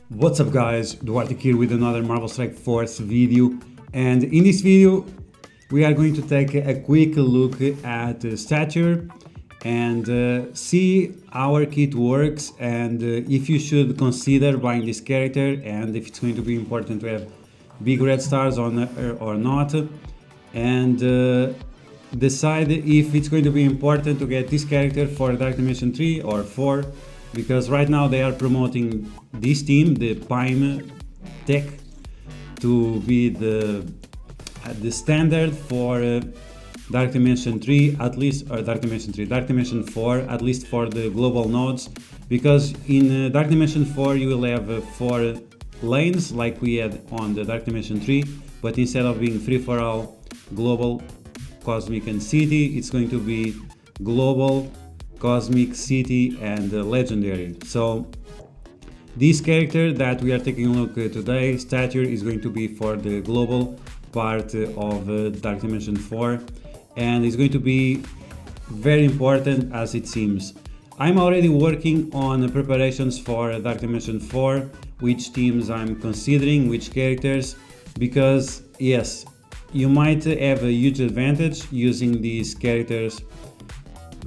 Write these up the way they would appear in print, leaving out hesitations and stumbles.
What's up guys, Duarte here with another Marvel Strike Force video, and in this video we are going to take a quick look at Stature and see how our kit works and if you should consider buying this character and if it's going to be important to have big red stars or not, and decide if it's going to be important to get this character for Dark Dimension 3 or 4, because right now they are promoting this team, the Pime Tech, to be the standard for Dark Dimension 3 at least, or Dark Dimension 4 at least for the global nodes, because in Dark Dimension 4 you will have 4 lanes like we had on the Dark Dimension 3, but instead of being free for all, global, cosmic and city, it's going to be global, cosmic, city and legendary. So this character that we are taking a look today, Stature, is going to be for the global part of Dark Dimension 4 and is going to be very important as it seems. I'm already working on preparations for Dark Dimension 4, which teams I'm considering, which characters, because yes, you might have a huge advantage using these characters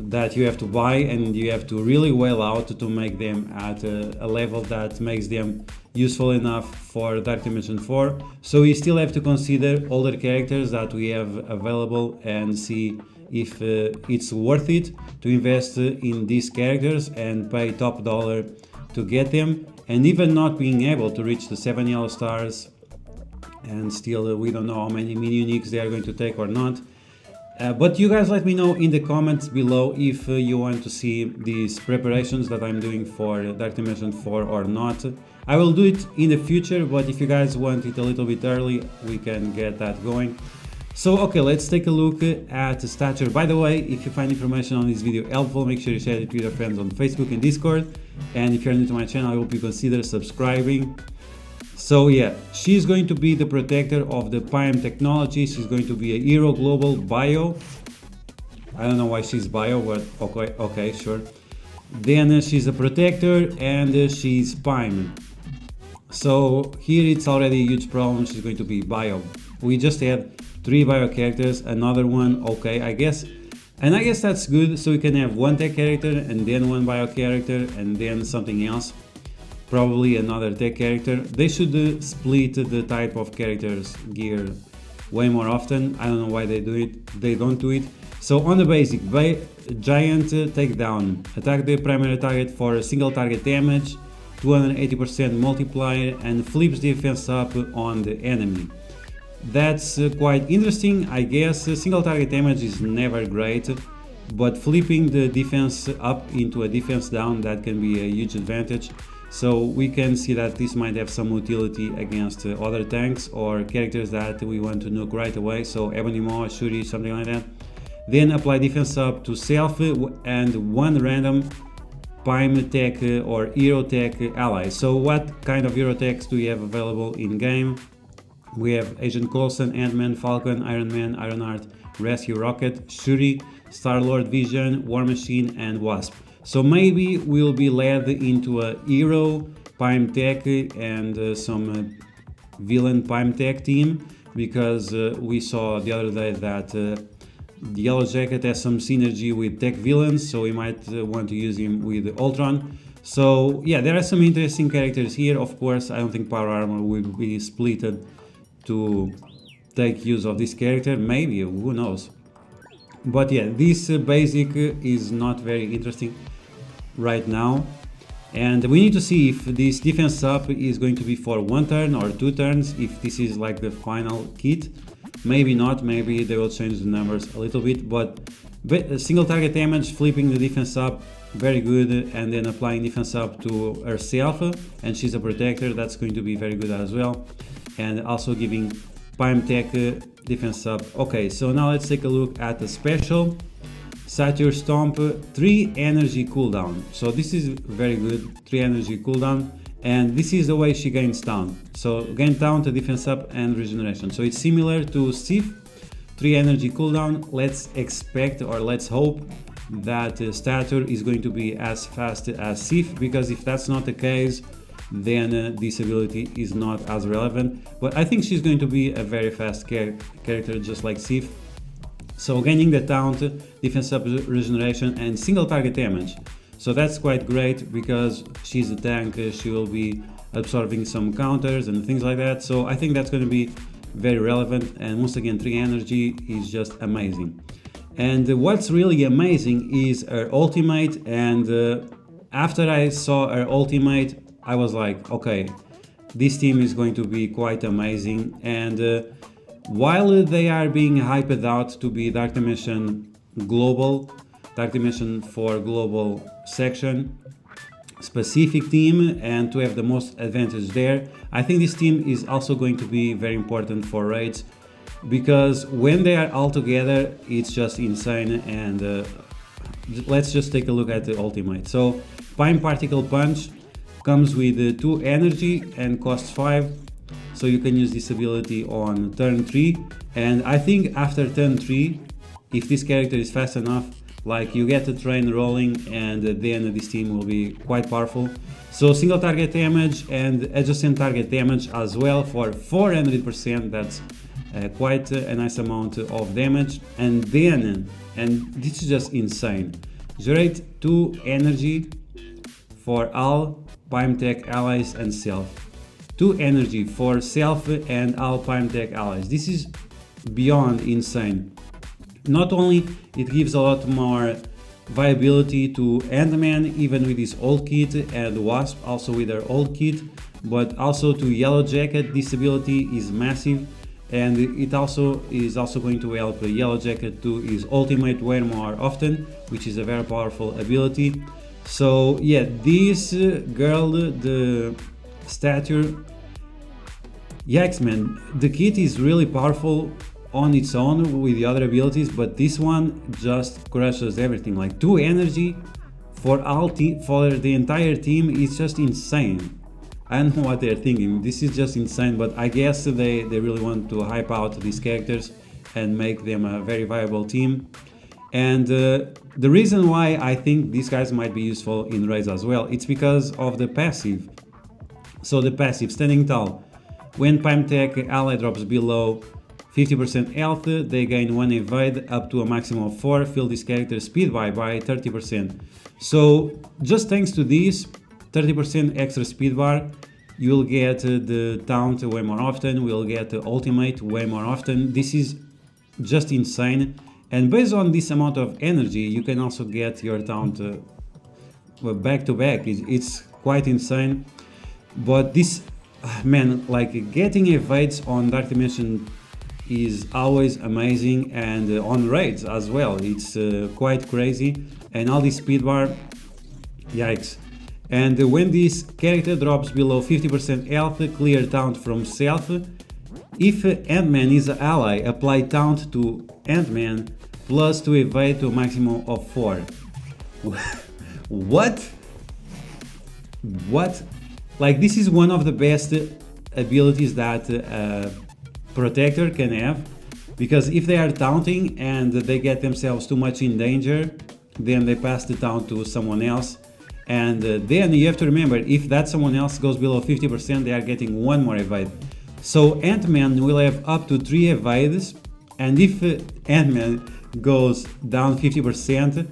that you have to buy, and you have to really well out to make them at a level that makes them useful enough for Dark Dimension 4. So we still have to consider older characters that we have available and see if it's worth it to invest in these characters and pay top dollar to get them, and even not being able to reach the 7 yellow stars, and still we don't know how many mini uniques they are going to take or not. But you guys let me know in the comments below if you want to see these preparations that I'm doing for Dark Dimension 4 or not. I will do it in the future, but if you guys want it a little bit early, we can get that going. So okay, let's take a look at Stature. By the way, if you find information on this video helpful, make sure you share it with your friends on Facebook and Discord. And if you're new to my channel, I hope you consider subscribing. So yeah, she's going to be the protector of the Pime technology. She's going to be a hero global bio. I don't know why she's bio, but okay, sure. Then she's a protector and she's Pime. So here it's already a huge problem. She's going to be bio. We just had 3 bio characters, another one, okay, I guess. And I guess that's good, so we can have 1 tech character and then 1 bio character and then something else. Probably another tech character. They should split the type of characters gear way more often. I don't know why they do it. They don't do it. So on the basic, giant takedown. Attack the primary target for a single target damage, 280% multiplier, and flips defense up on the enemy. That's quite interesting, I guess. Single target damage is never great, but flipping the defense up into a defense down, that can be a huge advantage. So we can see that this might have some utility against other tanks or characters that we want to nuke right away, so Ebony Maw, Shuri, something like that. Then apply defense up to self and 1 random Pime Tech or Hero Tech ally. So what kind of Hero Techs do we have available in game? We have Agent Coulson, Ant-Man, Falcon, Iron Man, Ironheart, Rescue Rocket, Shuri, Star-Lord, Vision, War Machine and Wasp. So maybe we'll be led into a hero Pime Tech and some villain Pime Tech team, because we saw the other day that the Yellow Jacket has some synergy with tech villains, so we might want to use him with Ultron. So yeah, there are some interesting characters here. Of course, I don't think Power Armor will be splitted to take use of this character. Maybe, who knows. But yeah, this basic is not very interesting right now, and we need to see if this defense up is going to be for 1 turn or 2 turns, if this is like the final kit. Maybe not, maybe they will change the numbers a little bit, but single target damage, flipping the defense up, very good, and then applying defense up to herself, and she's a protector, that's going to be very good as well, and also giving Pime Tech defense up. Okay, so now let's take a look at the special. Stature Stomp, 3 energy cooldown. So this is very good, 3 energy cooldown, and this is the way she gains taunt. So gain taunt, defense up and regeneration. So it's similar to Sif, 3 energy cooldown. Let's expect, or let's hope, that Stature is going to be as fast as Sif, because if that's not the case, then this ability is not as relevant. But I think she's going to be a very fast character, just like Sif. So gaining the taunt, defense up regeneration, and single target damage. So that's quite great because she's a tank, she will be absorbing some counters and things like that. So I think that's going to be very relevant, and once again 3 energy is just amazing. And what's really amazing is her ultimate, and after I saw her ultimate I was like, okay, this team is going to be quite amazing. And while they are being hyped out to be Dark Dimension Global, Dark Dimension 4 Global section specific team, and to have the most advantage there, I think this team is also going to be very important for raids, because when they are all together it's just insane. And let's just take a look at the ultimate. So Pine Particle Punch comes with 2 energy and costs 5, so you can use this ability on turn 3. And I think after turn 3, if this character is fast enough, like, you get the train rolling, and then this team will be quite powerful. So single target damage and adjacent target damage as well for 400%. That's quite a nice amount of damage. And then, and this is just insane, generate 2 energy for all Prime Tech allies and self. 2 energy for self and all Prime Tech allies. This is beyond insane. Not only it gives a lot more viability to Ant-Man even with his old kit, and Wasp also with their old kit, but also to Yellow Jacket. This ability is massive, and it also is going to help Yellow Jacket to his ultimate way more often, which is a very powerful ability. So yeah, this girl, the Stature, yikes man, the kit is really powerful on its own with the other abilities, but this one just crushes everything. Like 2 energy for for the entire team is just insane. I don't know what they're thinking, this is just insane, but I guess they really want to hype out these characters and make them a very viable team. And the reason why I think these guys might be useful in raids as well, it's because of the passive. So the passive, Standing Tall, when Prime Tech ally drops below 50% health, they gain 1 evade up to a maximum of 4, fill this character's speed by 30%. So just thanks to this 30% extra speed bar, you will get the taunt way more often, will get the ultimate way more often. This is just insane. And based on this amount of energy, you can also get your taunt back to back. It's quite insane. But this, man, like, getting evades on Dark Dimension is always amazing, and on raids as well, it's quite crazy. And all this speed bar, yikes. And when this character drops below 50% health, clear taunt from self. If Ant-Man is an ally, apply taunt to Ant-Man plus to evade to a maximum of 4. What? Like, this is one of the best abilities that Protector can have, because if they are taunting and they get themselves too much in danger, then they pass the taunt to someone else. And then you have to remember, if that someone else goes below 50%, they are getting 1 more evade. So Ant-Man will have up to 3 evades, and if Ant-Man goes down 50%,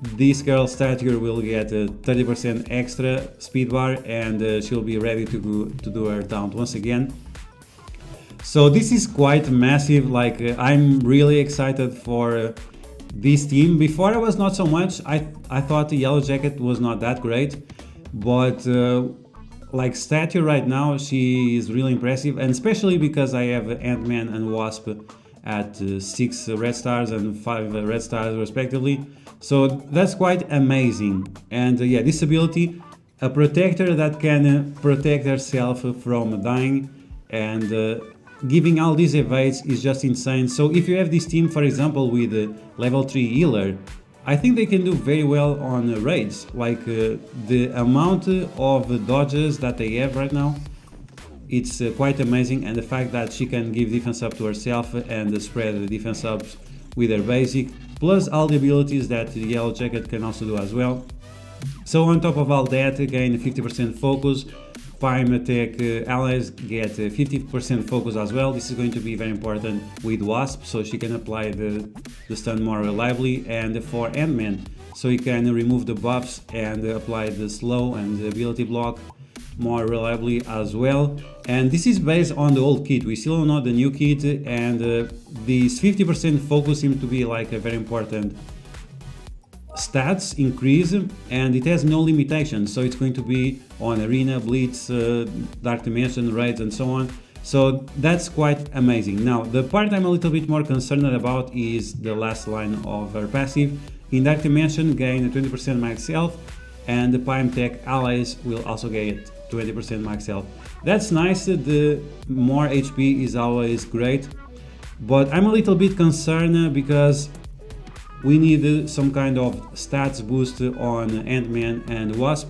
this girl Stature will get a 30% extra speed bar, and she'll be ready to do her taunt once again. So this is quite massive. Like, I'm really excited for this team. Before I was not so much. I thought the Yellow Jacket was not that great, but like Stature right now, she is really impressive, and especially because I have Ant-Man and Wasp at 6 red stars and 5 red stars respectively. So that's quite amazing. And yeah, this ability, a protector that can protect herself from dying, and giving all these evades is just insane. So if you have this team, for example, with level 3 healer, I think they can do very well on raids. Like the amount of dodges that they have right now, it's quite amazing. And the fact that she can give defense up to herself and spread the defense ups with her basic, plus all the abilities that the Yellow Jacket can also do as well. So on top of all that, again, 50% focus, Prime attack allies get 50% focus as well. This is going to be very important with Wasp, so she can apply the stun more reliably, and for Ant-Man, so he can remove the buffs and apply the slow and the ability block more reliably as well. And this is based on the old kit. We still don't know the new kit, and this 50% focus seems to be like a very important stats increase, and it has no limitations, so it's going to be on Arena, Blitz, Dark Dimension, Raids and so on. So that's quite amazing. Now the part I'm a little bit more concerned about is the last line of her passive. In Dark Dimension, gain 20% max health, and the Prime Tech allies will also get 20% max health. That's nice, the more HP is always great, but I'm a little bit concerned because we need some kind of stats boost on Ant-Man and Wasp,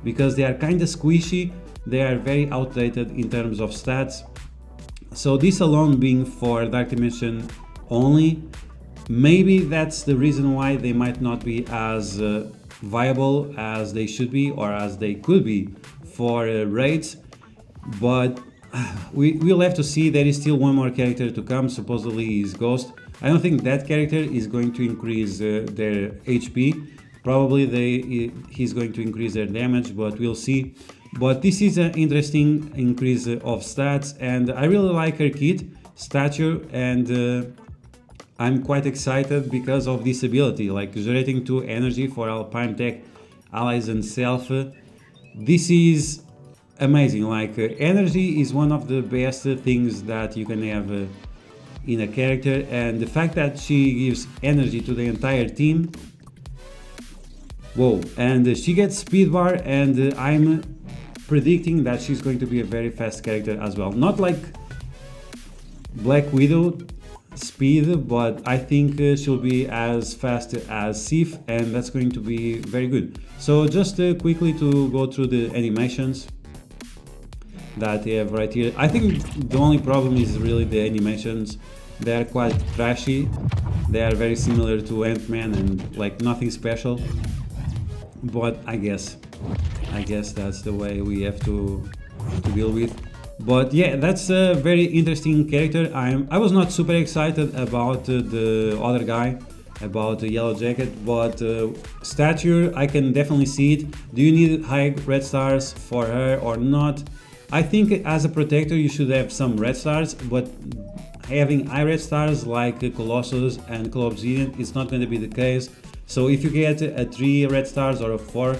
because they are kind of squishy, they are very outdated in terms of stats. So this alone being for Dark Dimension only, maybe that's the reason why they might not be as viable as they should be or as they could be for raids. But we'll have to see. There is still one more character to come, supposedly is Ghost. I don't think that character is going to increase their HP. Probably he's going to increase their damage, but we'll see. But this is an interesting increase of stats, and I really like her kit, Stature, and I'm quite excited because of this ability, like generating 2 energy for all Prime Tech allies and self. This is amazing. Like energy is one of the best things that you can have in a character, and the fact that she gives energy to the entire team, whoa. And she gets speed bar, and I'm predicting that she's going to be a very fast character as well. Not like Black Widow speed, but I think she'll be as fast as Sif, and that's going to be very good. So just quickly to go through the animations that they have right here. I think the only problem is really the animations. They are quite trashy. They are very similar to Ant-Man and like nothing special. But I guess that's the way we have to deal with. But yeah, that's a very interesting character. I was not super excited about the other guy, about the Yellow Jacket, but Stature, I can definitely see it. Do you need high red stars for her or not? I think as a protector you should have some red stars, but having high red stars like Colossus and Claw Obsidian, it's not going to be the case. So if you get a 3 red stars or a 4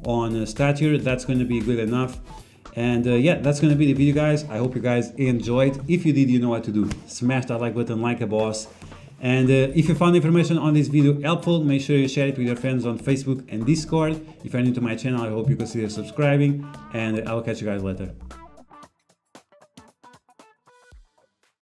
on Stature, that's going to be good enough. And yeah, that's going to be the video, guys. I hope you guys enjoyed. If you did, you know what to do. Smash that like button like a boss. And if you found information on this video helpful, make sure you share it with your friends on Facebook and Discord. If you're new to my channel, I hope you consider subscribing, and I'll catch you guys later.